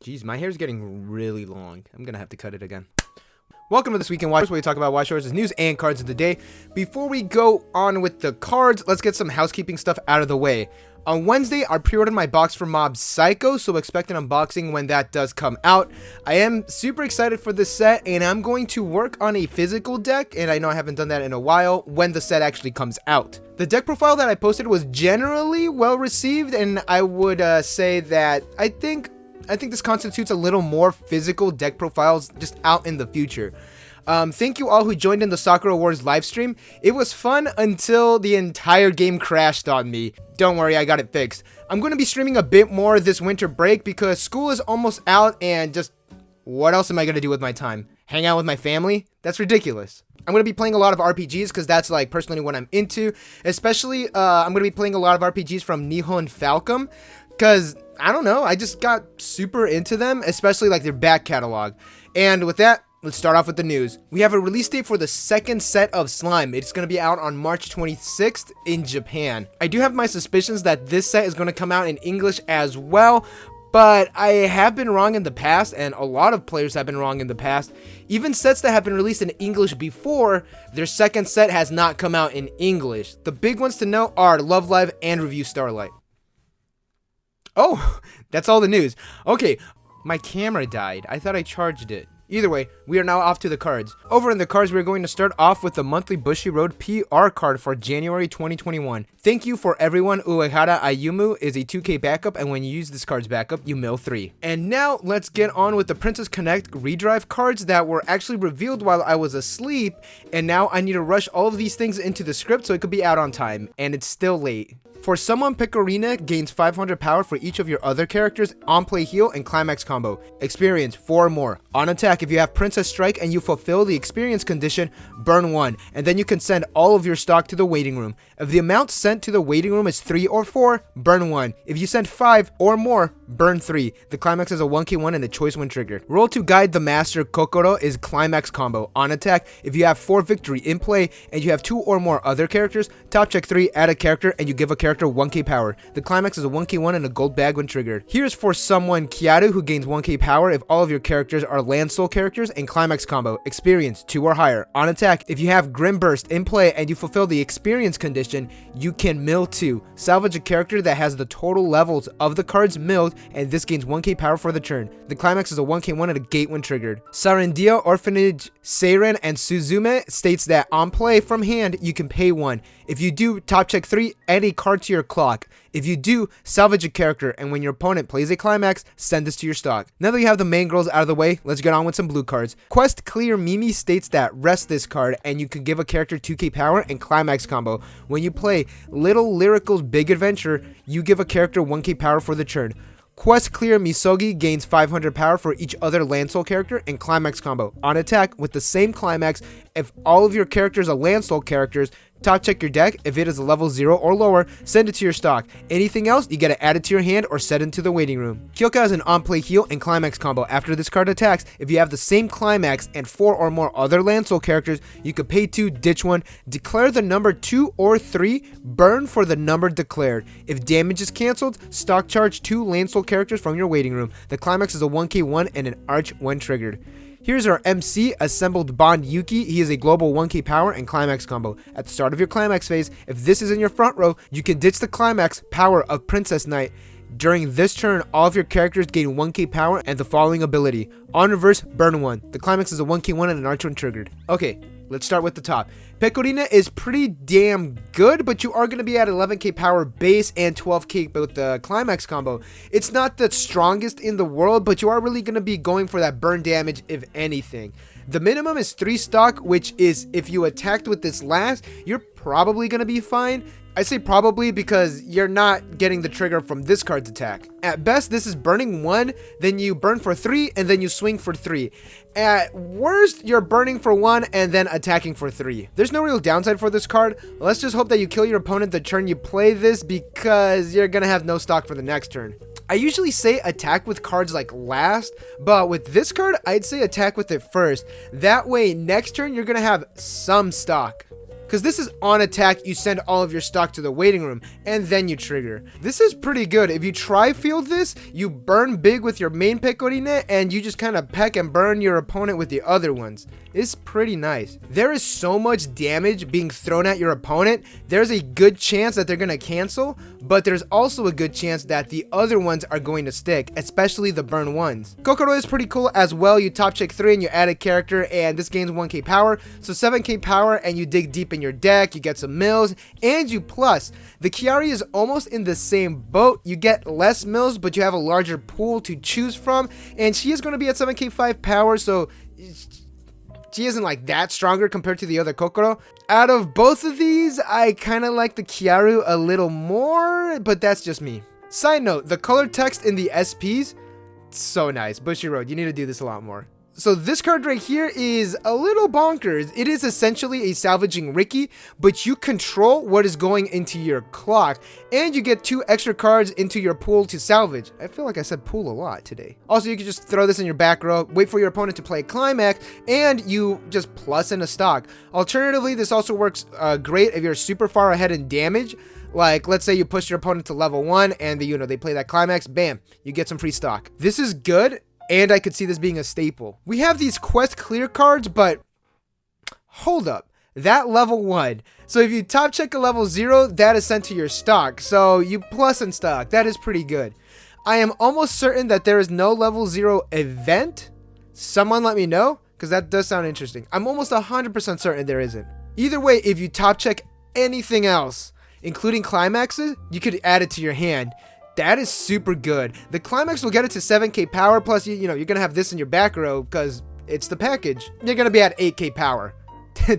Jeez, my hair's getting really long. I'm gonna have to cut it again. Welcome to This Week in Weiss, where we talk about Weiss Schwarz's news and cards of the day. Before we go on with the cards, let's get some housekeeping stuff out of the way. On Wednesday, I pre-ordered my box for Mob Psycho, so expect an unboxing when that does come out. I am super excited for this set, and I'm going to work on a physical deck, and I know I haven't done that in a while, when the set actually comes out. The deck profile that I posted was generally well received, and I would say that I think this constitutes a little more physical deck profiles just out in the future. Thank you all who joined in the Sakura Wars livestream. It was fun until the entire game crashed on me. Don't worry, I got it fixed. I'm going to be streaming a bit more this winter break because school is almost out, and just what else am I going to do with my time? Hang out with my family? That's ridiculous. I'm going to be playing a lot of RPGs because that's like personally what I'm into. Especially, I'm going to be playing a lot of RPGs from Nihon Falcom because I don't know, I just got super into them, especially like their back catalog. And with that, let's start off with the news. We have a release date for the second set of Slime. It's going to be out on March 26th in Japan. I do have my suspicions that this set is going to come out in English as well, but I have been wrong in the past, and a lot of players have been wrong in the past. Even sets that have been released in English before, their second set has not come out in English. The big ones to know are Love Live and Review Starlight. Oh, that's all the news. Okay, my camera died. I thought I charged it. Either way, we are now off to the cards. Over in the cards, we're going to start off with the monthly Bushiroad PR card for January 2021. Thank you for everyone. Uehara Ayumu is a 2K backup, and when you use this card's backup, you mill 3. And now, let's get on with the Princess Connect Redrive cards that were actually revealed while I was asleep, and now I need to rush all of these things into the script so it could be out on time, and it's still late. For someone, Pecorina gains 500 power for each of your other characters, on play heal, and climax combo. Experience 4 or more. On attack, if you have Princess Strike and you fulfill the experience condition, burn 1, and then you can send all of your stock to the waiting room. If the amount sent to the waiting room is 3 or 4, burn 1. If you send 5 or more, burn 3. The climax is a 1k1 and a choice when triggered. Roll to guide the master Kokoro is climax combo. On attack, if you have 4 victory in play and you have 2 or more other characters, top check 3, add a character, and you give a character 1k power. The climax is a 1k1 and a gold bag when triggered. Here's for someone Kiaru, who gains 1k power if all of your characters are land soul characters, and climax combo. Experience 2 or higher. On attack, if you have Grim Burst in play and you fulfill the experience condition, you can mill 2. Salvage a character that has the total levels of the cards milled, and this gains 1k power for the turn. The climax is a 1k1 and a gate when triggered. Sarandia Orphanage Seiren and Suzume states that on play from hand, you can pay 1. If you do, top check 3, add a card to your clock. If you do, salvage a character, and when your opponent plays a climax, send this to your stock. Now that you have the main girls out of the way, let's get on with some blue cards. Quest Clear Mimi states that rest this card, and you can give a character 2k power and climax combo. When you play Little Lyrical's Big Adventure, you give a character 1k power for the turn. Quest Clear Misogi gains 500 power for each other land soul character and climax combo. On attack, with the same climax, if all of your characters are land soul characters, top check your deck. If it is a level 0 or lower, send it to your stock. Anything else, you gotta add it to your hand or set it into the waiting room. Kyoka has an on-play heal and climax combo. After this card attacks, if you have the same climax and 4 or more other land soul characters, you could pay 2, ditch 1, declare the number 2 or 3, burn for the number declared. If damage is cancelled, stock charge 2 land soul characters from your waiting room. The climax is a 1k1 and an arch when triggered. Here's our MC, Assembled Bond Yuki. He is a global 1k power and climax combo. At the start of your climax phase, if this is in your front row, you can ditch the climax power of Princess Knight. During this turn, all of your characters gain 1k power and the following ability. On reverse, burn 1. The climax is a 1k1 and an arch when triggered. Okay, let's start with the top. Pecorina is pretty damn good, but you are going to be at 11k power base and 12k with the climax combo. It's not the strongest in the world, but you are really going to be going for that burn damage if anything. The minimum is 3 stock, which is if you attacked with this last, you're probably going to be fine. I say probably because you're not getting the trigger from this card's attack. At best, this is burning 1, then you burn for 3, and then you swing for 3. At worst, you're burning for 1 and then attacking for 3. There's no real downside for this card. Let's just hope that you kill your opponent the turn you play this, because you're gonna have no stock for the next turn. I usually say attack with cards like last, but with this card, I'd say attack with it first. That way, next turn, you're gonna have some stock. because this is on attack, you send all of your stock to the waiting room, and then you trigger. This is pretty good. If you tri-field this, you burn big with your main pecorine, and you just kind of peck and burn your opponent with the other ones. It's pretty nice. There is so much damage being thrown at your opponent, there's a good chance that they're going to cancel, but there's also a good chance that the other ones are going to stick, especially the burn ones. Kokoro is pretty cool as well. You top check 3 and you add a character, and this gains 1k power, so 7k power, and you dig deep in your deck, you get some mills, and you plus. The Chiari is almost in the same boat. You get less mills, but you have a larger pool to choose from, and she is going to be at 7k 5 power, so she isn't like that stronger compared to the other Kokoro. Out of both of these, I kind of like the Kyaru a little more, but that's just me. Side note, the color text in the SPs, so nice. Bushy Road, you need to do this a lot more. So this card right here is a little bonkers. It is essentially a salvaging Ricky, but you control what is going into your clock, and you get 2 extra cards into your pool to salvage. I feel like I said pool a lot today. Also, you can just throw this in your back row, wait for your opponent to play a climax, and you just plus in a stock. Alternatively, this also works great if you're super far ahead in damage. Like, let's say you push your opponent to level 1 and they play that climax, bam, you get some free stock. This is good, and I could see this being a staple. We have these quest clear cards, but hold up, that level 1. So if you top check a level 0, that is sent to your stock. So you plus in stock, that is pretty good. I am almost certain that there is no level 0 event. Someone let me know, because that does sound interesting. I'm almost 100% certain there isn't. Either way, if you top check anything else, including climaxes, you could add it to your hand. That is super good. The climax will get it to 7k power, plus you're gonna have this in your back row because it's the package. You're gonna be at 8k power.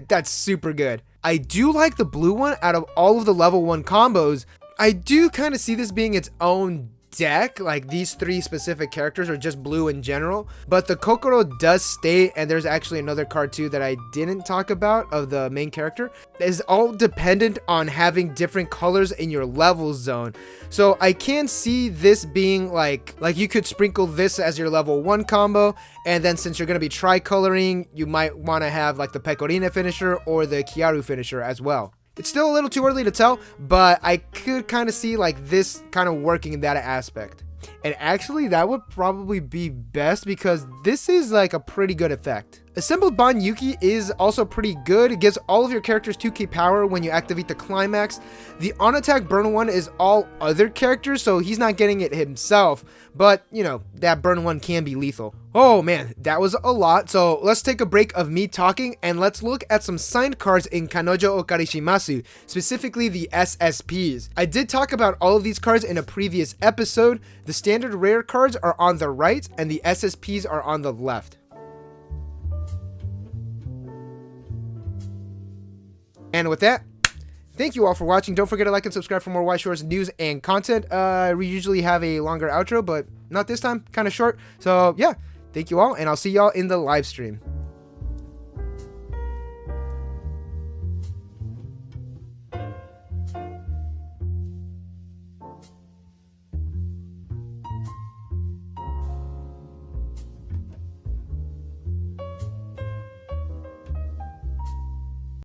That's super good. I do like the blue one out of all of the level 1 combos. I do kind of see this being its own deck, like these 3 specific characters are just blue in general, but the Kokoro does stay, and there's actually another card too that I didn't talk about of the main character. Is all dependent on having different colors in your level zone. So I can see this being like you could sprinkle this as your level 1 combo, and then since you're going to be tri-coloring, you might want to have like the Pecorine finisher or the Kyaru finisher as well. It's still a little too early to tell, but I could kind of see like this kind of working in that aspect. And actually, that would probably be best because this is like a pretty good effect. Assembled Bon Yuki is also pretty good. It gives all of your characters 2k power when you activate the climax. The on-attack burn 1 is all other characters, so he's not getting it himself. But, that burn 1 can be lethal. Oh man, that was a lot. So let's take a break of me talking and let's look at some signed cards in Kanojo Okarishimasu, specifically the SSPs. I did talk about all of these cards in a previous episode. The standard rare cards are on the right and the SSPs are on the left. And with that, thank you all for watching. Don't forget to like and subscribe for more Weiss Schwarz news and content. We usually have a longer outro, but not this time, kind of short. So yeah, thank you all, and I'll see y'all in the live stream.